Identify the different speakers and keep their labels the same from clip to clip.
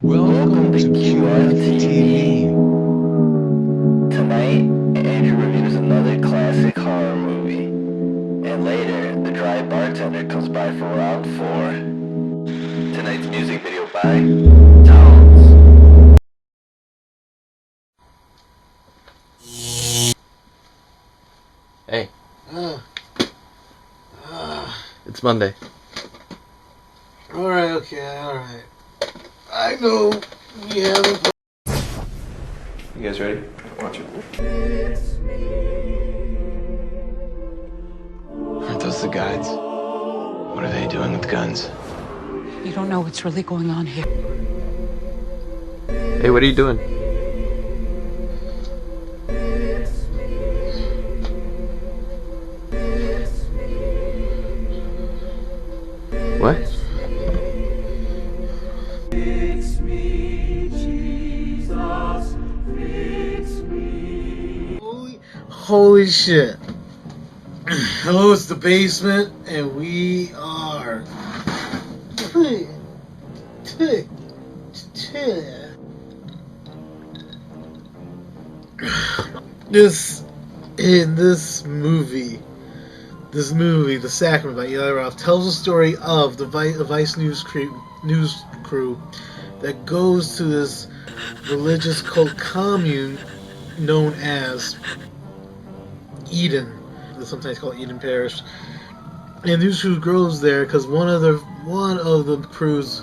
Speaker 1: Welcome to QFTV.
Speaker 2: Tonight, Andrew reviews another classic horror movie. And later, the Drigh Bartender comes by for round 4. Tonight's music video by Towns.
Speaker 3: Hey. It's Monday.
Speaker 4: Alright, okay, alright. I know we haven't.
Speaker 3: You guys ready? Watch it.
Speaker 1: Aren't those the guides? What are they doing with guns?
Speaker 5: You don't know what's really going on here.
Speaker 3: Hey, what are you doing? What?
Speaker 4: Holy shit. Hello, it's the basement, and we are. This movie, The Sacrament by Eli Roth, tells the story of the Vice news crew that goes to this religious cult commune known as Eden. It's sometimes called Eden Parish. And news crew grows there because one of the crew's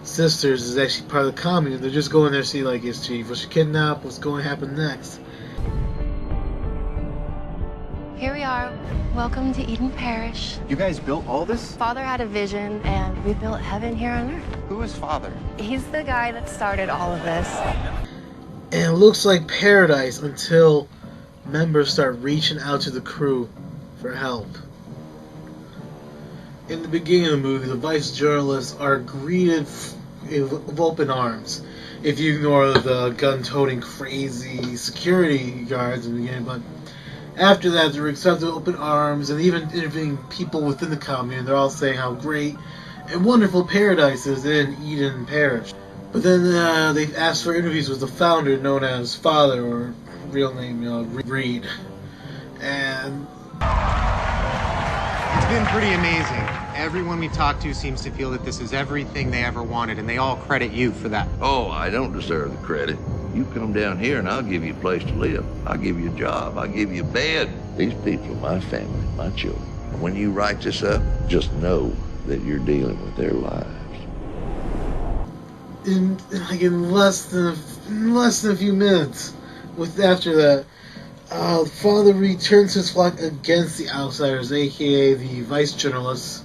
Speaker 4: sisters is actually part of the commune. They're just going there to see, like, was she kidnapped? What's going to happen next?
Speaker 6: Here we are. Welcome to Eden Parish.
Speaker 7: You guys built all this?
Speaker 6: Father had a vision, and we built heaven here on earth.
Speaker 7: Who is Father?
Speaker 6: He's the guy that started all of this.
Speaker 4: And it looks like paradise until members start reaching out to the crew for help. In the beginning of the movie, the Vice journalists are greeted with open arms. If you ignore the gun-toting crazy security guards in the beginning, but after that, they're accepted with open arms, and even interviewing people within the commune. They're all saying how great and wonderful paradise is in Eden Parish. But then they asked for interviews with the founder, known as Father, or real name, Reed. And
Speaker 7: It's been pretty amazing. Everyone we talked to seems to feel that this is everything they ever wanted, and they all credit you for that.
Speaker 8: Oh, I don't deserve the credit. You come down here and I'll give you a place to live. I'll give you a job. I'll give you a bed. These people are my family, my children. When you write this up, just know that you're dealing with their lives.
Speaker 4: in less than a few minutes, after that, Father Reed turns his flock against the outsiders, aka the Vice journalists,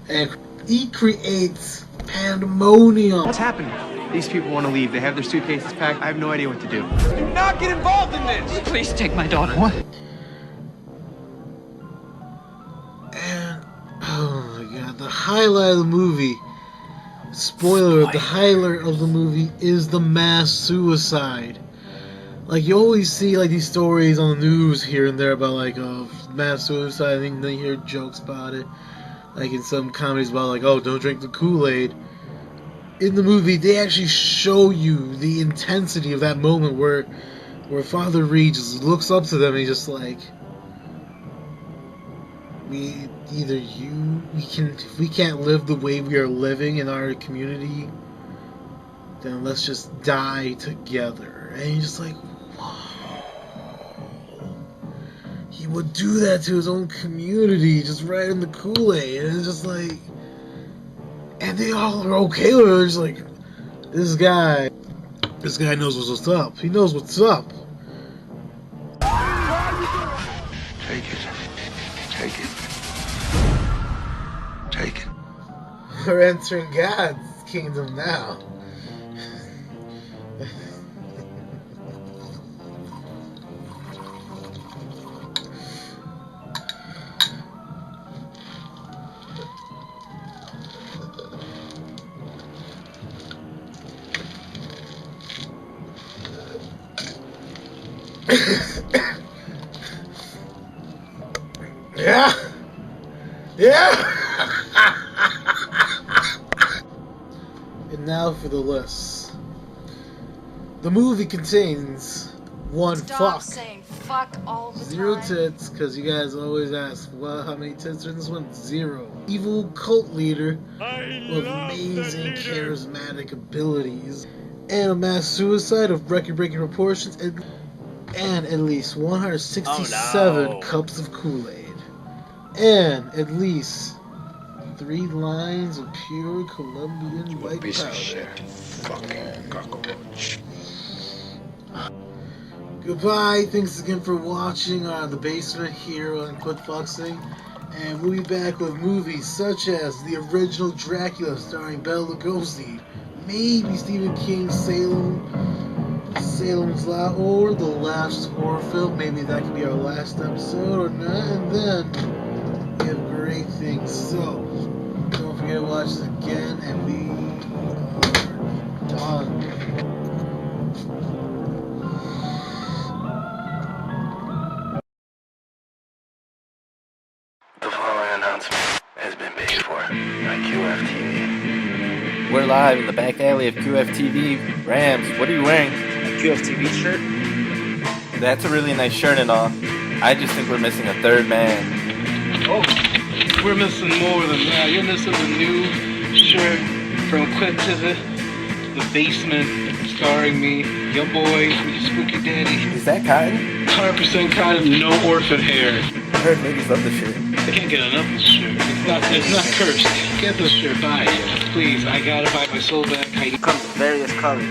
Speaker 4: and he creates pandemonium.
Speaker 7: What's happening? These people want to leave. They have their suitcases packed. I have no idea what to do.
Speaker 1: Do not get involved in this!
Speaker 5: Please take my daughter.
Speaker 7: What?
Speaker 4: And oh my god, the highlight of the movie. Spoiler: the highlight of the movie is the mass suicide. Like, you always see like these stories on the news here and there about like mass suicide. I think they hear jokes about it, like in some comedies about like, oh, don't drink the Kool-Aid. In the movie, they actually show you the intensity of that moment where Father Reed just looks up to them and he's just like, if we can't live the way we are living in our community, then let's just die together. And he's just like, whoa. He would do that to his own community, just right in the Kool-Aid. And it's just like, and they all are okay with it. They're just like, this guy knows what's up. He knows what's up.
Speaker 8: Take it. Take it. Take it.
Speaker 4: We're entering God's kingdom now. Yeah. Yeah. In And now for the list. The movie contains 1 fuck.
Speaker 9: Saying fuck all the
Speaker 4: 0
Speaker 9: time.
Speaker 4: tits, because you guys always ask, well, how many tits are in this one? 0. Evil cult leader with amazing charismatic abilities. And a mass suicide of record-breaking proportions. And at least 167 cups of Kool-Aid. And at least 3 lines of pure Colombian white powder.
Speaker 1: Fucking cockroach.
Speaker 4: Goodbye, thanks again for watching The Basement here on Quit Foxing. And we'll be back with movies such as the original Dracula starring Bela Lugosi, maybe Stephen King's Salem's Lot, or the last horror film. Maybe that could be our last episode or not. And then we have great things. So don't forget to watch this again, and we are done.
Speaker 2: The following announcement has been paid for by QFTV.
Speaker 3: We're live in the back alley of QFTV. Rams, what are you wearing?
Speaker 10: A QFTV shirt?
Speaker 3: That's a really nice shirt and all. I just think we're missing a third man.
Speaker 10: Oh, we're missing more than that. You're missing the new shirt from QFTV Basement, starring me, your boy, your spooky daddy.
Speaker 3: Is that cotton?
Speaker 10: 100% cotton, no orphan hair.
Speaker 3: I heard niggas love the shirt.
Speaker 10: I can't get enough of this shirt. It's not cursed. Get this shirt, buy it. Please, I gotta buy my soul back. It comes in various colors.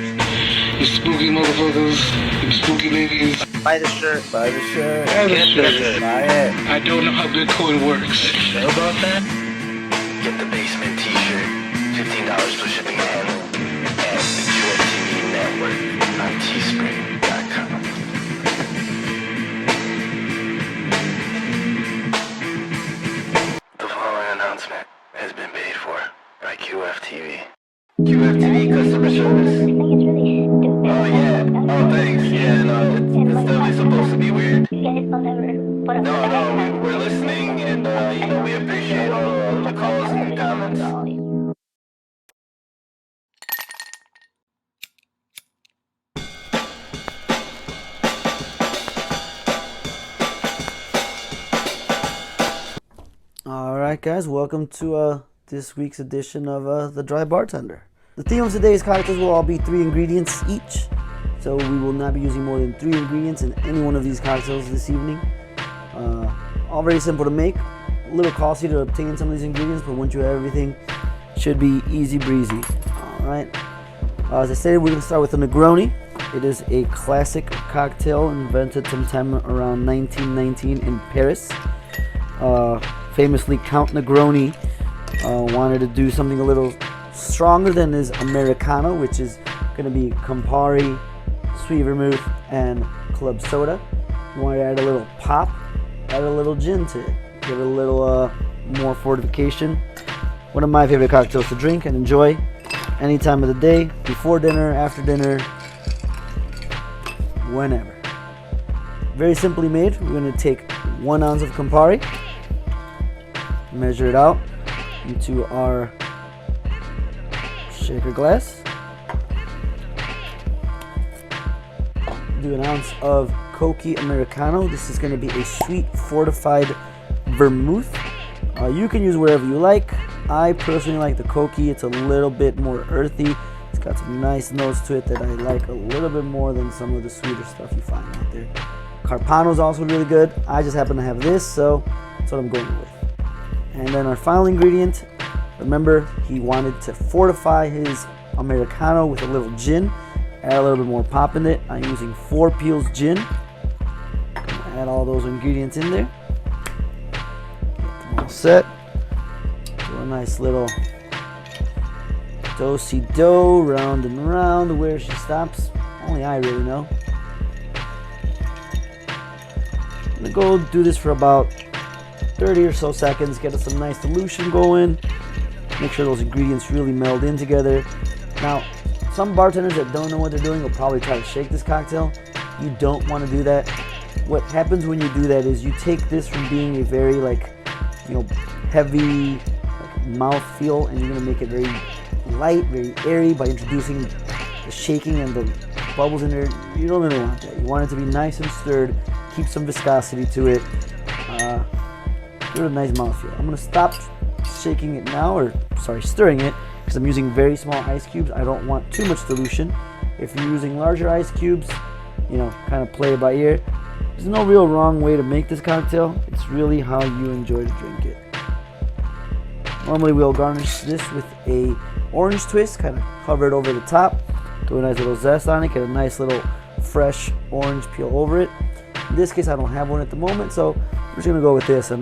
Speaker 10: You spooky motherfuckers, you spooky ladies.
Speaker 3: Buy the shirt. Buy the shirt.
Speaker 10: Buy the shirt.
Speaker 3: Buy it.
Speaker 10: I don't know how Bitcoin works.
Speaker 3: Know about that?
Speaker 2: Get the Basement t-shirt, $15 for shipping and handling, and the QFTV network on teespring.com. The following announcement has been paid for by QFTV. QFTV customer service. Oh yeah. Oh thanks. Yeah, no, it's definitely supposed to be weird. No, we're listening, and we appreciate all the calls and the comments.
Speaker 11: Alright guys, welcome to this week's edition of the Drigh Bartender. The theme of today's cocktails will all be 3 ingredients each, so we will not be using more than 3 ingredients in any one of these cocktails this evening. All very simple to make, a little costly to obtain some of these ingredients, but once you have everything, it should be easy breezy. Alright, as I stated, we're going to start with a Negroni. It is a classic cocktail invented sometime around 1919 in Paris. Famously, Count Negroni wanted to do something a little stronger than his Americano, which is going to be Campari, sweet vermouth, and club soda. He wanted to add a little pop, add a little gin to it, give it a little more fortification. One of my favorite cocktails to drink and enjoy any time of the day, before dinner, after dinner, whenever. Very simply made. We're going to take 1 ounce of Campari, measure it out into our shaker glass. Do 1 ounce of Cokie Americano. This is going to be a sweet fortified vermouth. You can use whatever you like. I personally like the Cokie. It's a little bit more earthy. It's got some nice notes to it that I like a little bit more than some of the sweeter stuff you find out there. Carpano is also really good. I just happen to have this, so that's what I'm going with. And then our final ingredient, remember, he wanted to fortify his Americano with a little gin, add a little bit more pop in it. I'm using 4 Peels gin. Add all those ingredients in there. Get them all set. Do a nice little do-si-do, round and round. Where she stops, only I really know. I'm gonna go do this for about 30 or so seconds, get us some nice dilution going, make sure those ingredients really meld in together. Now, some bartenders that don't know what they're doing will probably try to shake this cocktail. You don't want to do that. What happens when you do that is you take this from being a very heavy mouth feel, and you're going to make it very light, very airy by introducing the shaking and the bubbles in there. You don't really want that. You want it to be nice and stirred, keep some viscosity to it, give it a nice mouthfeel. I'm gonna stop shaking it now, or sorry, stirring it, because I'm using very small ice cubes. I don't want too much dilution. If you're using larger ice cubes, you know, kind of play it by ear. There's no real wrong way to make this cocktail. It's really how you enjoy to drink it. Normally we'll garnish this with a orange twist, kind of cover it over the top, do a nice little zest on it, get a nice little fresh orange peel over it. In this case I don't have one at the moment, so I'm just gonna go with this and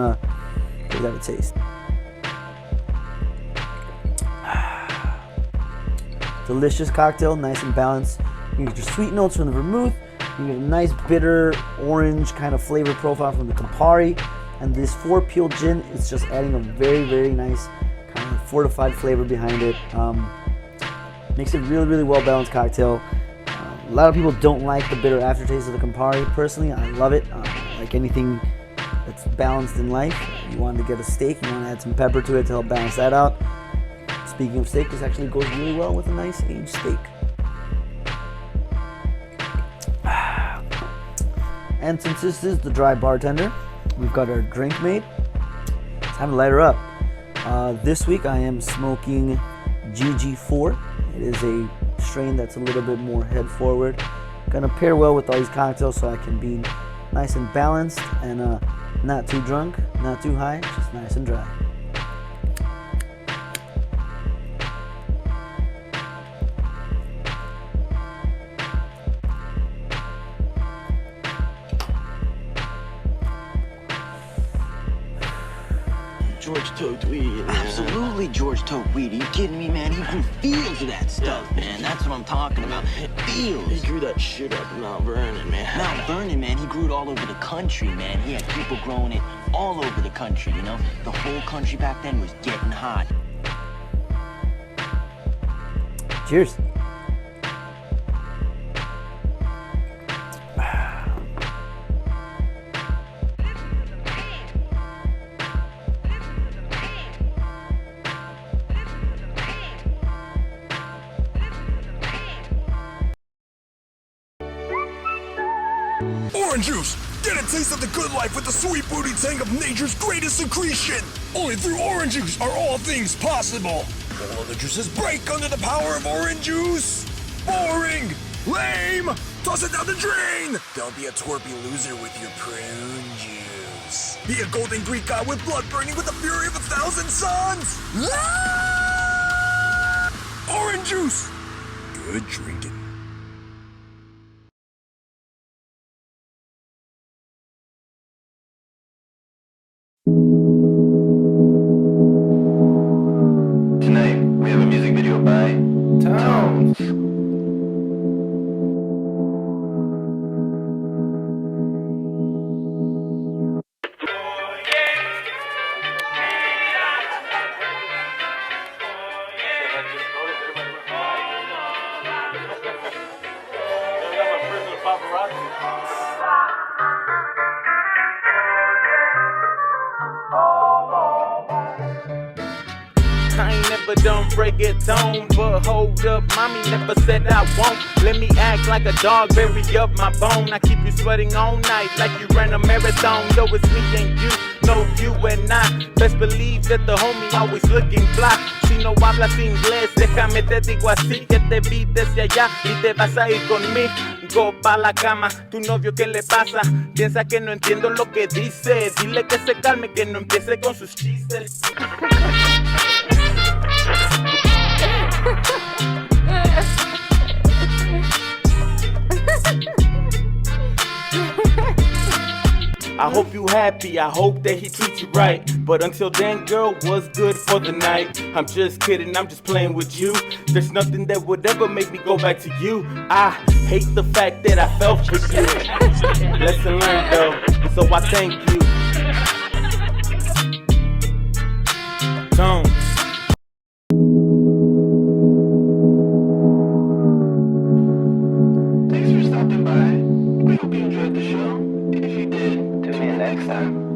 Speaker 11: give that a taste. Delicious cocktail, nice and balanced. You get your sweet notes from the vermouth, you get a nice bitter orange kind of flavor profile from the Campari, and this 4 peel gin is just adding a very, very nice kind of fortified flavor behind it. Makes it really, really well balanced cocktail. A lot of people don't like the bitter aftertaste of the Campari. Personally, I love it. Like anything that's balanced in life, you want to get a steak, you want to add some pepper to it to help balance that out. Speaking of steak, this actually goes really well with a nice aged steak. And since this is the Drigh Bartender, we've got our drink made. It's time to light her up. This week I am smoking GG4. It is a strain that's a little bit more head forward. Gonna pair well with all these cocktails so I can be nice and balanced and not too drunk, not too high, just nice and dry.
Speaker 2: George Tote weed. Absolutely George Tote weed. Are you kidding me, man? He grew fields of that stuff, man. That's what I'm talking about. Fields. He grew that shit up in Mount Vernon, man. Mount Vernon, man. He grew it all over the country, man. He had people growing it all over the country, you know? The whole country back then was getting hot.
Speaker 11: Cheers.
Speaker 12: Orange juice! Get a taste of the good life with the sweet booty tang of nature's greatest secretion! Only through orange juice are all things possible! All other juices break under the power of orange juice! Boring! Lame! Toss it down the drain! Don't be a twerpy loser with your prune juice. Be a golden Greek god with blood burning with the fury of 1,000 suns! Ah! Orange juice! Good drinking.
Speaker 2: Tonight, we have a music video by Tones.
Speaker 3: I ain't never done reggaeton, but hold up, mommy never said I won't. Let me act like a dog, bury up my bone. I keep you sweating all night like you ran a marathon. Yo, it's me and you, no you and I. Best believe that the homie always looking fly. Si no hablas inglés, déjame te digo así, que te vi desde allá y te vas a ir conmigo. Go pa' la cama, tu novio ¿qué le pasa? Piensa que no entiendo lo que dice. Dile que se calme, que no empiece con sus chistes. I hope you happy, I hope that he treats you right. But until then, girl, what's good for the night? I'm just kidding, I'm just playing with you. There's nothing that would ever make me go back to you. I hate the fact that I fell for you. Lesson learned though, so I thank you. Tones.
Speaker 2: Thanks for stopping by. We hope you enjoyed the show. If you did, tune in next time.